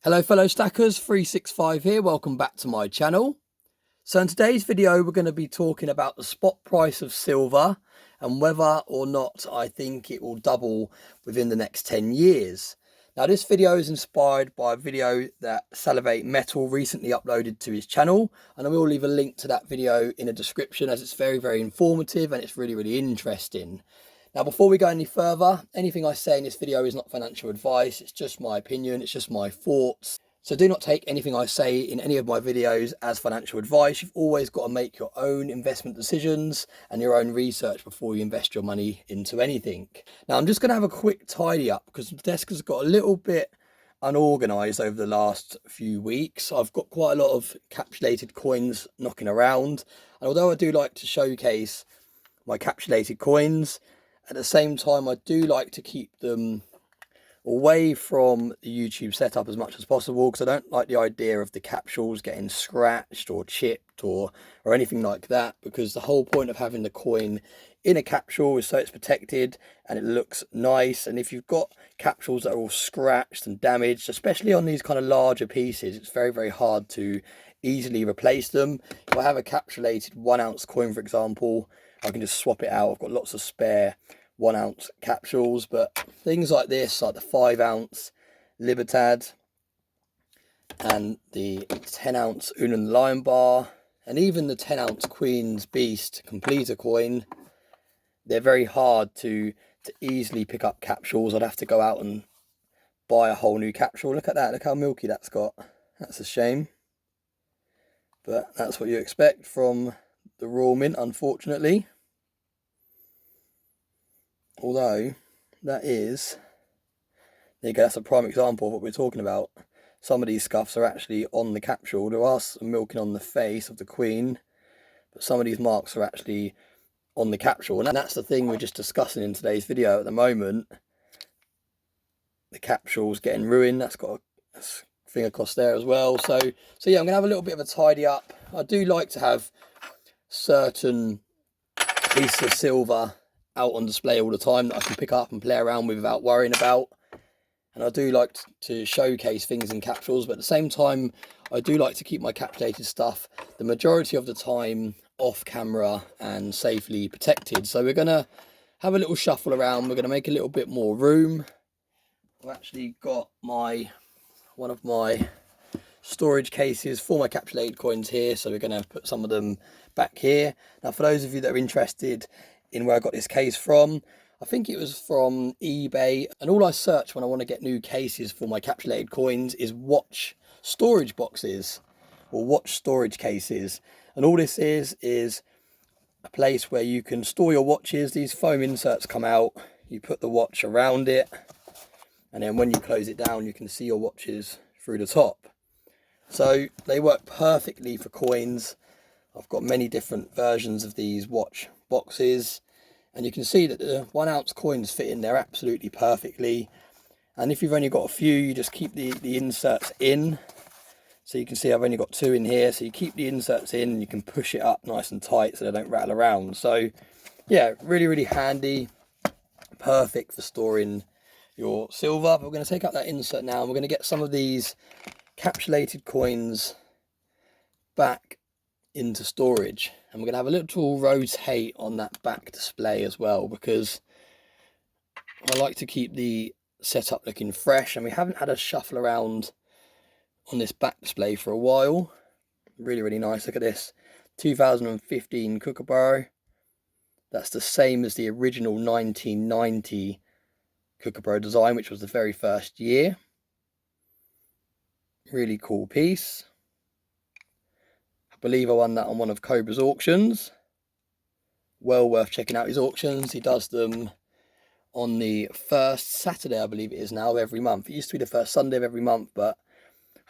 Hello fellow stackers, 365 here, welcome back to my channel. So in today's video we're going to be talking about the spot price of silver and whether or not I think it will double within the next 10 years. Now this video is inspired by a video that Salivate Metal recently uploaded to his channel, and I will leave a link to that video in the description as it's very informative and it's really interesting. Now, before we go any further, anything I say in this video is not financial advice. It's just my opinion. It's just my thoughts. So do not take anything I say in any of my videos as financial advice. You've always got to make your own investment decisions and your own research before you invest your money into anything. Now, I'm just going to have a quick tidy up because the desk has got a little bit unorganized over the last few weeks. I've got quite a lot of encapsulated coins knocking around. And although I do like to showcase my encapsulated coins, at the same time, I do like to keep them away from the YouTube setup as much as possible because I don't like the idea of the capsules getting scratched or chipped or anything like that, because the whole point of having the coin in a capsule is so it's protected and it looks nice. And if you've got capsules that are all scratched and damaged, especially on these kind of larger pieces, it's very hard to easily replace them. If I have a capsulated 1 ounce coin, for example, I can just swap it out. I've got lots of spare 1 ounce capsules, but things like this, like the 5 ounce Libertad and the 10 ounce Unan Lion Bar, and even the 10 ounce Queen's Beast completer coin, they're very hard to easily pick up capsules. I'd have to go out and buy a whole new capsule. Look at that, look how milky that's got. That's a shame, but that's what you expect from the raw mint, unfortunately. Although that is, there you go, that's a prime example of what we're talking about. Some of these scuffs are actually on the capsule. There are some milking on the face of the Queen, but some of these marks are actually on the capsule. And that's the thing we're just discussing in today's video at the moment. The capsule's getting ruined. That's got a thing across there as well. So yeah, I'm gonna have a little bit of a tidy up. I do like to have certain pieces of silver out on display all the time that I can pick up and play around with without worrying about. And I do like to showcase things in capsules, but at the same time I do like to keep my capsulated stuff the majority of the time off camera and safely protected. So we're gonna have a little shuffle around. We're gonna make a little bit more room. I've actually got one of my storage cases for my capsulated coins here, so we're going to put some of them back here. Now, for those of you that are interested in where I got this case from, I think it was from eBay, and all I search when I want to get new cases for my capsulated coins is watch storage boxes or watch storage cases. And all this is a place where you can store your watches. These foam inserts come out, you put the watch around it, and then when you close it down you can see your watches through the top. So they work perfectly for coins. I've got many different versions of these watch boxes, and you can see that the 1 ounce coins fit in there absolutely perfectly. And if you've only got a few, you just keep the inserts in. So you can see I've only got 2 in here, so you keep the inserts in and you can push it up nice and tight so they don't rattle around. So yeah, really handy, perfect for storing your silver. But we're going to take out that insert now, and we're going to get some of these capsulated coins back into storage, and we're going to have a little rotate on that back display as well, because I like to keep the setup looking fresh, and we haven't had a shuffle around on this back display for a while. Really nice. Look at this 2015 Kookaburra. That's the same as the original 1990 Kookaburra design, which was the very first year. Really cool piece. I believe I won that on one of Cobra's auctions. Well worth checking out his auctions. He does them on the first Saturday, I believe it is now, of every month. It used to be the first Sunday of every month, but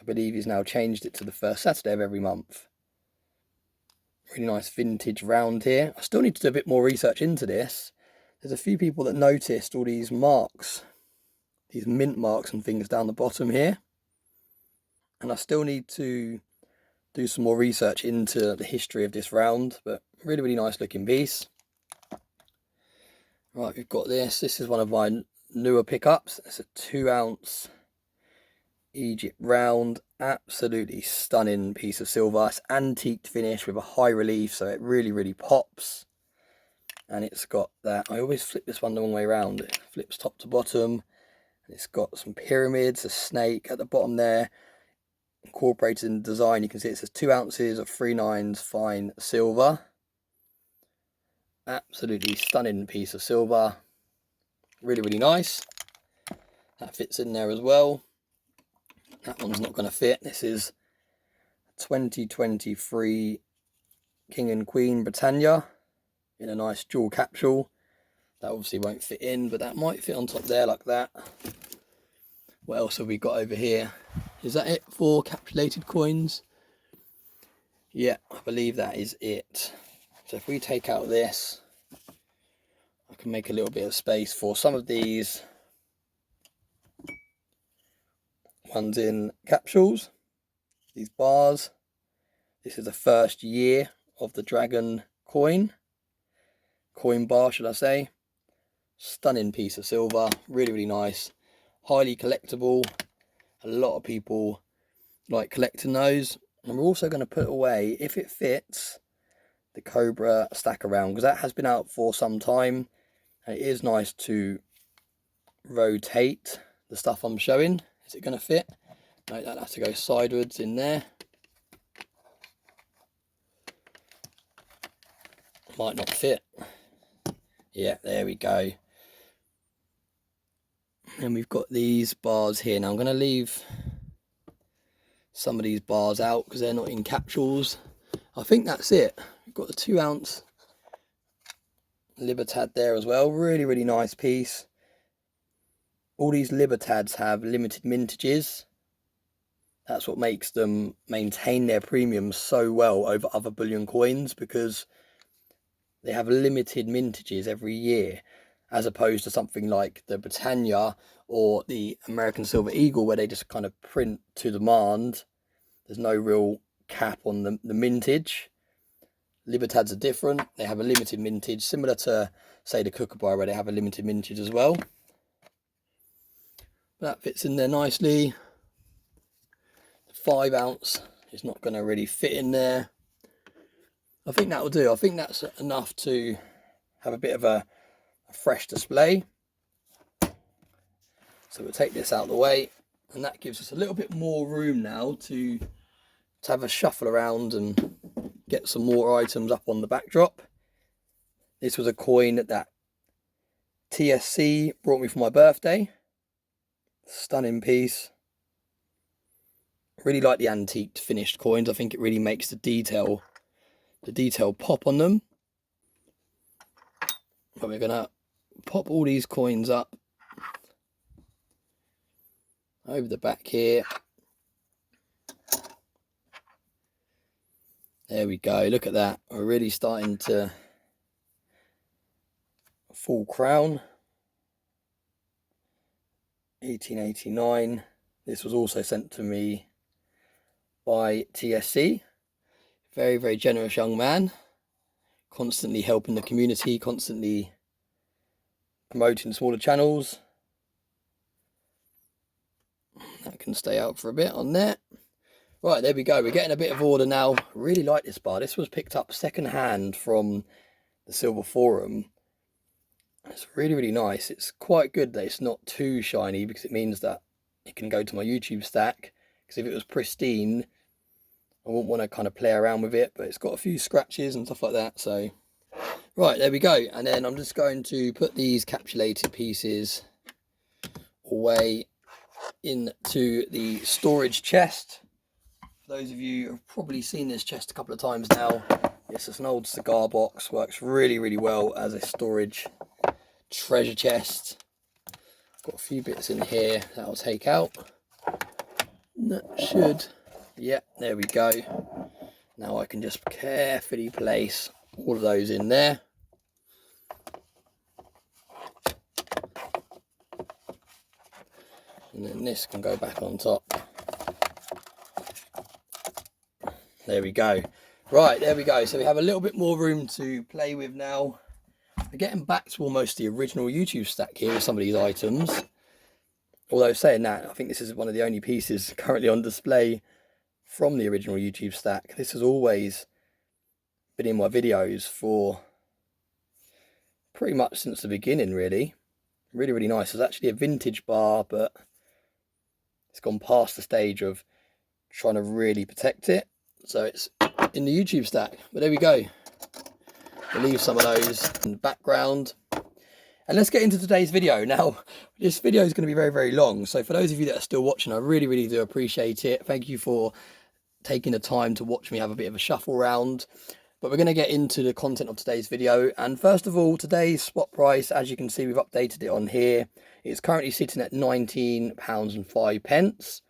I believe he's now changed it to the first Saturday of every month. Really nice vintage round here. I still need to do a bit more research into this. There's a few people that noticed all these marks, these mint marks and things down the bottom here. And I still need to do some more research into the history of this round, but really nice looking piece. Right, we've got this. This is one of my newer pickups. It's a 2 ounce Egypt round, absolutely stunning piece of silver. It's antique finish with a high relief, so it really pops. And it's got that, I always flip this one the wrong way around, it flips top to bottom. It's got some pyramids, a snake at the bottom there, incorporated in the design. You can see it says 2 ounces of 3/9 fine silver. Absolutely stunning piece of silver. Really nice. That fits in there as well. That one's not going to fit. This is 2023 King and Queen Britannia in a nice jewel capsule. That obviously won't fit in, but that might fit on top there like that. What else have we got over here? Is that it for capsulated coins? Yeah, I believe that is it. So if we take out this, I can make a little bit of space for some of these ones in capsules, these bars. This is the first year of the dragon coin bar, should I say. Stunning piece of silver, really nice, highly collectible. A lot of people like collecting those. And we're also going to put away, if it fits, the Cobra stack around, because that has been out for some time, and it is nice to rotate the stuff I'm showing. Is it going to fit? No, that has to go sideways in there. Might not fit. Yeah, there we go. And we've got these bars here. Now I'm going to leave some of these bars out because they're not in capsules. I think that's it. We've got the 2 ounce Libertad there as well. Really nice piece. All these Libertads have limited mintages. That's what makes them maintain their premium so well over other bullion coins, because they have limited mintages every year, as opposed to something like the Britannia or the American Silver Eagle, where they just kind of print to demand. There's no real cap on the mintage. Libertads are different. They have a limited mintage, similar to, say, the Kookaburra, where they have a limited mintage as well. That fits in there nicely. The 5 ounce is not going to really fit in there. I think that will do. I think that's enough to have a bit of a fresh display. So we'll take this out of the way, and that gives us a little bit more room now to have a shuffle around and get some more items up on the backdrop. This was a coin that TSC brought me for my birthday. Stunning piece. Really like the antiqued finished coins. I think it really makes the detail pop on them. But we're gonna pop all these coins up over the back here. There we go. Look at that. We're really starting to full crown. 1889. This was also sent to me by TSC. Very generous young man, constantly helping the community, constantly promoting smaller channels. That can stay out for a bit on there. Right, there we go. We're getting a bit of order now. Really like this bar. This was picked up second hand from the Silver Forum. It's really nice. It's quite good that it's not too shiny, because it means that it can go to my YouTube stack. Because if it was pristine, I wouldn't want to kind of play around with it, but it's got a few scratches and stuff like that. So right, there we go. And then I'm just going to put these capsulated pieces away into the storage chest. For those of you who have probably seen this chest a couple of times now, it's just an old cigar box. Works really well as a storage treasure chest. Got a few bits in here that I'll take out. That should, yeah, there we go. Now I can just carefully place all of those in there. And then this can go back on top. There we go. Right, there we go. So we have a little bit more room to play with now. We're getting back to almost the original YouTube stack here with some of these items. Although saying that, I think this is one of the only pieces currently on display from the original YouTube stack. This has always been in my videos for pretty much since the beginning, really. Really, really nice. It's actually a vintage bar, but it's gone past the stage of trying to really protect it. So it's in the YouTube stack. But there we go. We'll leave some of those in the background. And let's get into today's video. Now, this video is going to be very, very long. So for those of you that are still watching, I really, really do appreciate it. Thank you for taking the time to watch me have a bit of a shuffle round. But we're going to get into the content of today's video. And first of all, today's spot price, as you can see, we've updated it on here. It's currently sitting at £19.05,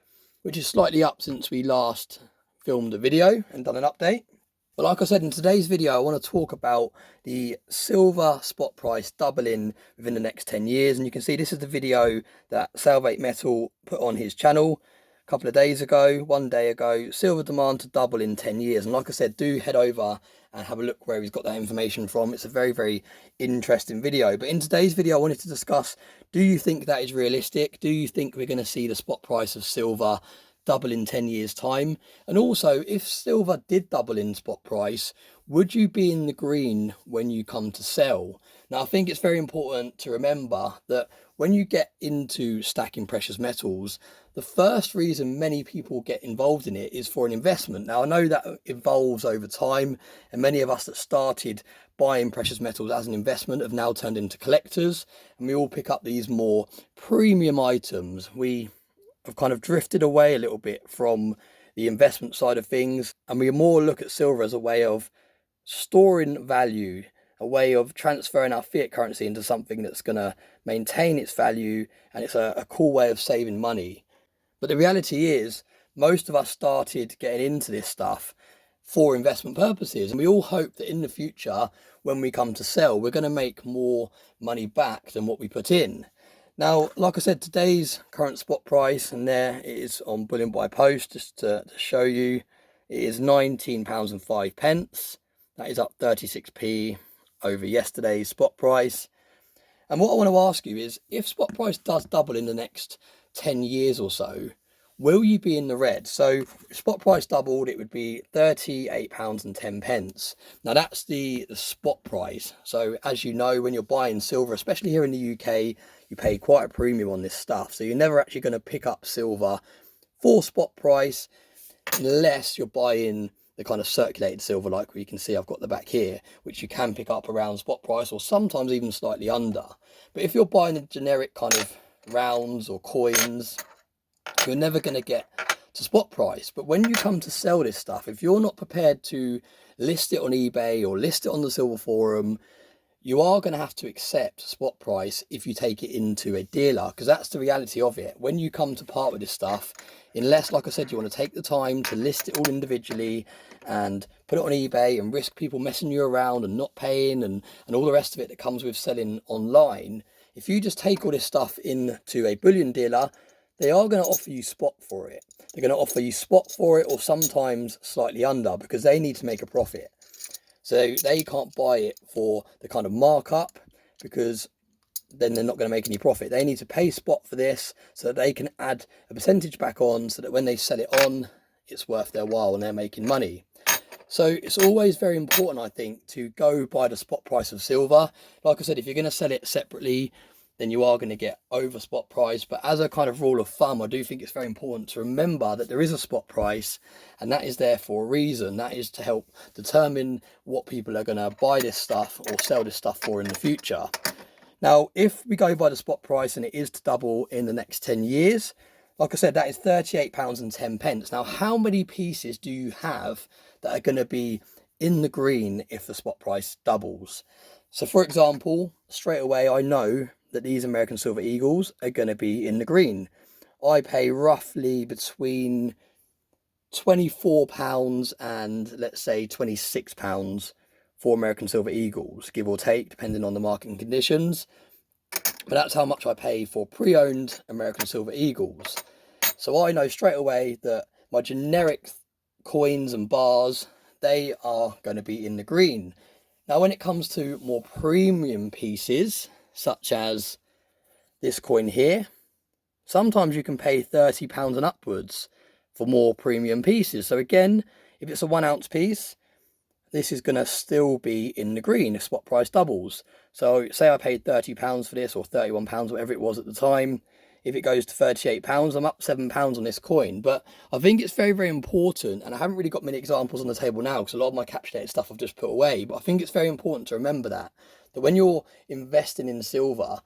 which is slightly up since we last filmed a video and done an update. But like I said, in today's video, I want to talk about the silver spot price doubling within the next 10 years. And you can see this is the video that Salvate Metal put on his channel a couple of days ago, one day ago, silver demand to double in 10 years. And like I said, do head over and have a look where he's got that information from. It's a very, very interesting video. But in today's video, I wanted to discuss, do you think that is realistic? Do you think we're going to see the spot price of silver double in 10 years time? And also, if silver did double in spot price, would you be in the green when you come to sell? Now, I think it's very important to remember that when you get into stacking precious metals, the first reason many people get involved in it is for an investment. Now, I know that evolves over time, and many of us that started buying precious metals as an investment have now turned into collectors, and we all pick up these more premium items. We have kind of drifted away a little bit from the investment side of things, and we more look at silver as a way of storing value, a way of transferring our fiat currency into something that's going to maintain its value, and it's a cool way of saving money. But the reality is, most of us started getting into this stuff for investment purposes, and we all hope that in the future, when we come to sell, we're going to make more money back than what we put in. Now, like I said, today's current spot price, and there it is on Bullion by Post, just to show you, it is £19.05. That is up 36p over yesterday's spot price. And what I want to ask you is, if spot price does double in the next 10 years or so, will you be in the red? So if spot price doubled, it would be £38.10. Now that's the spot price. So as you know, when you're buying silver, especially here in the UK, you pay quite a premium on this stuff. So you're never actually going to pick up silver for spot price unless you're buying the kind of circulated silver, like we can see I've got the back here, which you can pick up around spot price or sometimes even slightly under. But if you're buying a generic kind of rounds or coins, you're never going to get to spot price. But when you come to sell this stuff, if you're not prepared to list it on eBay or list it on the Silver Forum, you are going to have to accept spot price if you take it into a dealer, because that's the reality of it. When you come to part with this stuff, unless, like I said, you want to take the time to list it all individually and put it on eBay and risk people messing you around and not paying and all the rest of it that comes with selling online, if you just take all this stuff into a bullion dealer, they are going to offer you spot for it. They're going to offer you spot for it, or sometimes slightly under, because they need to make a profit. So they can't buy it for the kind of markup, because then they're not going to make any profit. They need to pay spot for this so that they can add a percentage back on, so that when they sell it on, it's worth their while and they're making money. So it's always very important, I think, to go by the spot price of silver. Like I said, if you're going to sell it separately, then you are going to get over spot price. But as a kind of rule of thumb, I do think it's very important to remember that there is a spot price, and that is there for a reason. That is to help determine what people are going to buy this stuff or sell this stuff for in the future. Now, if we go by the spot price and it is to double in the next 10 years, like I said, that is £38.10. Now, how many pieces do you have that are going to be in the green if the spot price doubles? So, for example, straight away, I know that these American Silver Eagles are going to be in the green. I pay roughly between £24 and, let's say, £26 for American Silver Eagles, give or take, depending on the market conditions. But that's how much I pay for pre-owned American Silver Eagles. So I know straight away that my generic coins and bars, they are going to be in the green. Now, when it comes to more premium pieces, such as this coin here, Sometimes you can pay £30 and upwards for more premium pieces. So again, if it's a 1 ounce piece, this is going to still be in the green if spot price doubles. So say I paid £30 for this, or £31, whatever it was at the time. If it goes to £38, I'm up £7 on this coin. But I think it's very, very important, and I haven't really got many examples on the table now because a lot of my capsulated stuff I've just put away, but I think it's very important to remember that when you're investing in silver,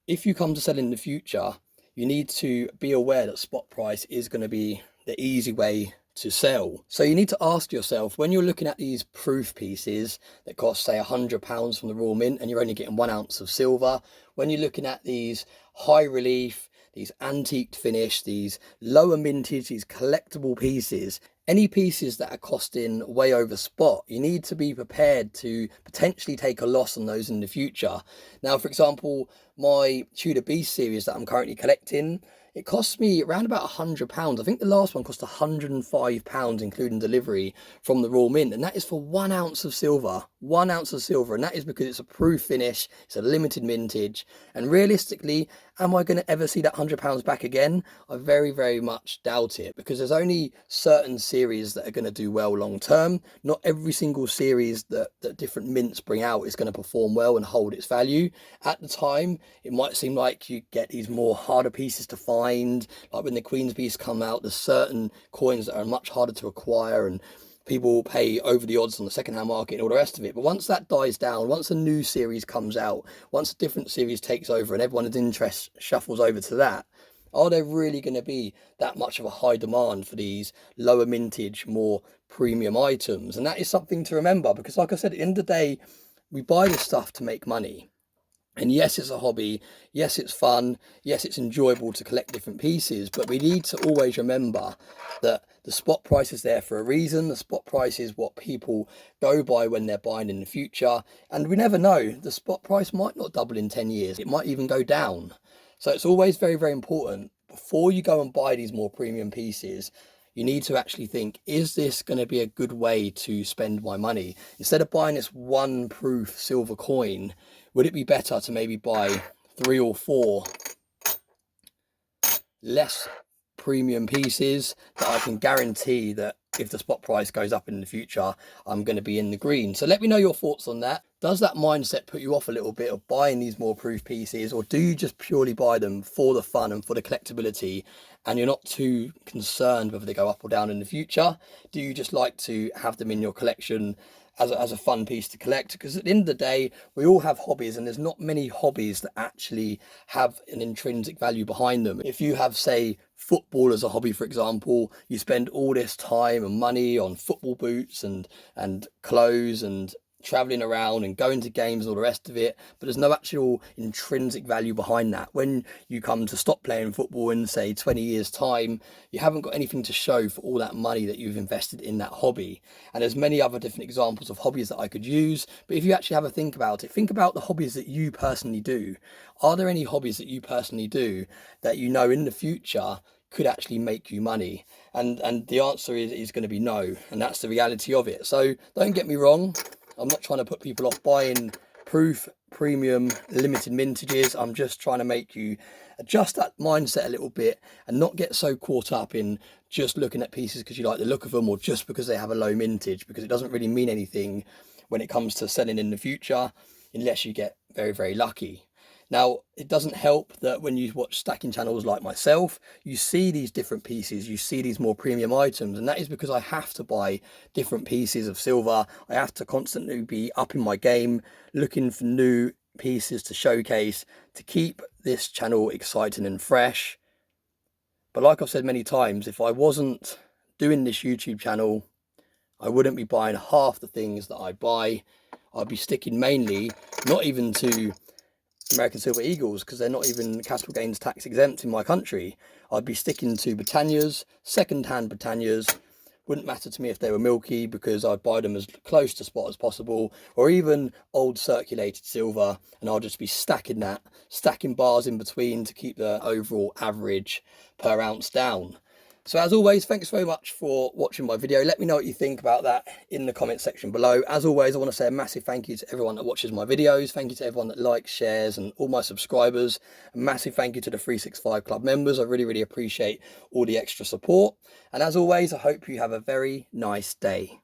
if you come to sell in the future, you need to be aware that spot price is going to be the easy way to sell. So you need to ask yourself, when you're looking at these proof pieces that cost say £100 from the Royal Mint and you're only getting 1 ounce of silver, when you're looking at these high relief, these antique finish, these lower mintage, these collectible pieces, any pieces that are costing way over spot, you need to be prepared to potentially take a loss on those in the future. Now, for example, my Tudor Beast series that I'm currently collecting, it costs me around about £100. I think the last one cost £105, including delivery from the Royal Mint, and that is for 1 ounce of silver. 1 ounce of silver, and that is because it's a proof finish, it's a limited mintage, and realistically, am I going to ever see that £100 back again? I very, very much doubt it, because there's only certain series that are going to do well long term. Not every single series that different mints bring out is going to perform well and hold its value. At the time, it might seem like you get these more harder pieces to find, like when the Queen's Beast come out, there's certain coins that are much harder to acquire, and people pay over the odds on the second-hand market and all the rest of it. But once that dies down, once a new series comes out, once a different series takes over and everyone's interest shuffles over to that, are there really going to be that much of a high demand for these lower mintage, more premium items? And that is something to remember, because like I said, at the end of the day, we buy this stuff to make money. And yes, it's a hobby. Yes, it's fun. Yes, it's enjoyable to collect different pieces. But we need to always remember that the spot price is there for a reason. The spot price is what people go by when they're buying in the future. And we never know. The spot price might not double in 10 years. It might even go down. So it's always very, very important, before you go and buy these more premium pieces, you need to actually think, is this going to be a good way to spend my money? Instead of buying this one proof silver coin, would it be better to maybe buy 3 or 4 less premium pieces that I can guarantee that if the spot price goes up in the future, I'm going to be in the green? So let me know your thoughts on that. Does that mindset put you off a little bit of buying these more proof pieces, or do you just purely buy them for the fun and for the collectability, and you're not too concerned whether they go up or down in the future? Do you just like to have them in your collection as a fun piece to collect? Because at the end of the day, we all have hobbies, and there's not many hobbies that actually have an intrinsic value behind them. If you have, say, football as a hobby, for example, you spend all this time and money on football boots and clothes and traveling around and going to games and all the rest of it, but there's no actual intrinsic value behind that. When you come to stop playing football in, say, 20 years time, you haven't got anything to show for all that money that you've invested in that hobby. And there's many other different examples of hobbies that I could use, but if you actually have a think about it, think about the hobbies that you personally do. Are there any hobbies that you personally do that you know in the future could actually make you money? And the answer is going to be no, and that's the reality of it. So don't get me wrong, I'm not trying to put people off buying proof, premium, limited mintages. I'm just trying to make you adjust that mindset a little bit and not get so caught up in just looking at pieces because you like the look of them, or just because they have a low mintage, because it doesn't really mean anything when it comes to selling in the future, unless you get very, very lucky. Now, it doesn't help that when you watch stacking channels like myself, you see these different pieces, you see these more premium items, and that is because I have to buy different pieces of silver. I have to constantly be up in my game, looking for new pieces to showcase, to keep this channel exciting and fresh. But like I've said many times, if I wasn't doing this YouTube channel, I wouldn't be buying half the things that I buy. I'd be sticking mainly, not even to American Silver Eagles, because they're not even capital gains tax exempt in my country. I'd be sticking to Britannias, second-hand Britannias. Wouldn't matter to me if they were milky, because I'd buy them as close to spot as possible, or even old circulated silver, and I'll just be stacking bars in between to keep the overall average per ounce down. So as always, thanks very much for watching my video. Let me know what you think about that in the comment section below. As always, I want to say a massive thank you to everyone that watches my videos. Thank you to everyone that likes, shares, and all my subscribers. A massive thank you to the 365 Club members. I really, really appreciate all the extra support. And as always, I hope you have a very nice day.